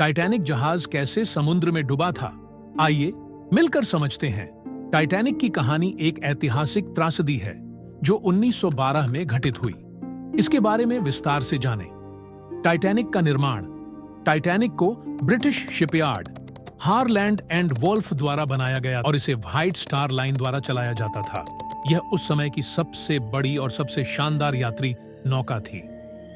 Titanic जहाज कैसे समुद्र में डूबा था, आइए मिलकर समझते हैं। टाइटैनिक की कहानी एक ऐतिहासिक त्रासदी है जो 1912 में घटित हुई। इसके बारे में विस्तार से जानें। टाइटैनिक का निर्माण। टाइटैनिक को British shipyard Harland and Wolff द्वारा बनाया गया और इसे व्हाइट स्टार लाइन द्वारा चलाया जाता था। यह उस समय की सबसे बड़ी और सबसे शानदार यात्री नौका थी।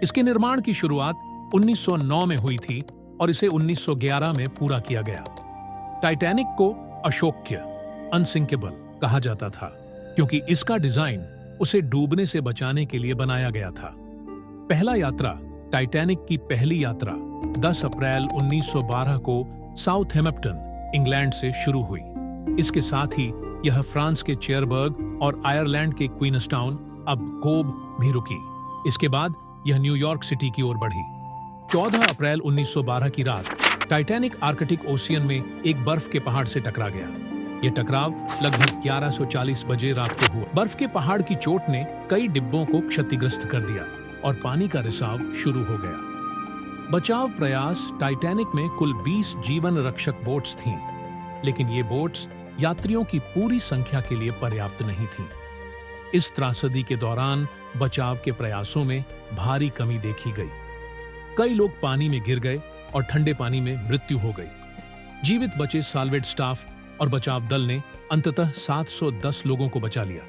इसके निर्माण की शुरुआत 1909 में हुई थी और इसे 1911 में पूरा किया गया। टाइटैनिक को अशोक्य अनसिंकेबल कहा जाता था क्योंकि इसका डिजाइन उसे डूबने से बचाने के लिए बनाया गया था। पहला यात्रा। टाइटैनिक की पहली यात्रा 10 अप्रैल 1912 को साउथहैम्प्टन, इंग्लैंड से शुरू हुई। इसके साथ ही यह फ्रांस के चेरबर्ग और आयरलैंड के क्वींसटाउन, अब कोब, भी रुकी। इसके बाद यह न्यूयॉर्क सिटी की ओर बढ़ी। 14 अप्रैल 1912 की रात टाइटैनिक आर्कटिक ओशियन में एक बर्फ के पहाड़ से टकरा गया। यह टकराव लगभग 1140 बजे रात को हुआ। बर्फ के पहाड़ की चोट ने कई डिब्बों को क्षतिग्रस्त कर दिया और पानी का रिसाव शुरू हो गया। बचाव प्रयास। टाइटैनिक में कुल 20 जीवन रक्षक बोट्स थीं, लेकिन ये बोट्स यात्रियों की पूरी संख्या के लिए पर्याप्त नहीं थीं। इस त्रासदी के दौरान बचाव के प्रयासों में भारी कमी देखी गई। कई लोग पानी में गिर गए और ठंडे पानी में मृत्यु हो गई। जीवित बचे साल्वेज स्टाफ और बचाव दल ने अंततः 710 लोगों को बचा लिया,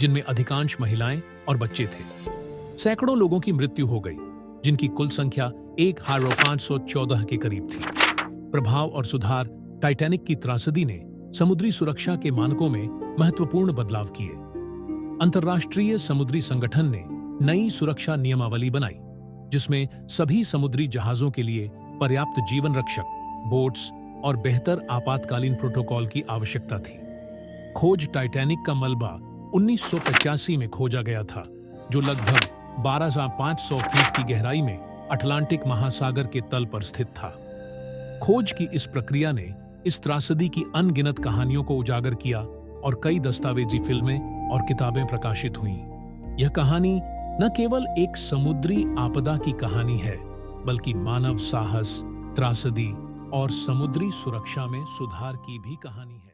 जिनमें अधिकांश महिलाएं और बच्चे थे। सैकड़ों लोगों की मृत्यु हो गई, जिनकी कुल संख्या 1514 के करीब थी। प्रभाव और सुधार। टाइटैनिक की त्रासदी ने समुद्री सुरक्षा के मानकों में महत्वपूर्ण बदलाव किए। अंतर्राष्ट्रीय समुद्री संगठन ने नई सुरक्षा नियमावली बनाई, जिसमें सभी समुद्री जहाजों के लिए पर्याप्त जीवन रक्षक बोट्स और बेहतर आपातकालीन प्रोटोकॉल की आवश्यकता थी। खोज। टाइटैनिक का मलबा 1985 में खोजा गया था, जो लगभग 12,500 फीट की गहराई में अटलांटिक महासागर के तल पर स्थित था। खोज की इस प्रक्रिया ने इस त्रासदी की अनगिनत कहानियों को उजागर किया और कई दस्तावेजी फिल्में और किताबें प्रकाशित हुईं। यह कहानी न केवल एक समुद्री आपदा की कहानी है, बल्कि मानव साहस, त्रासदी और समुद्री सुरक्षा में सुधार की भी कहानी है।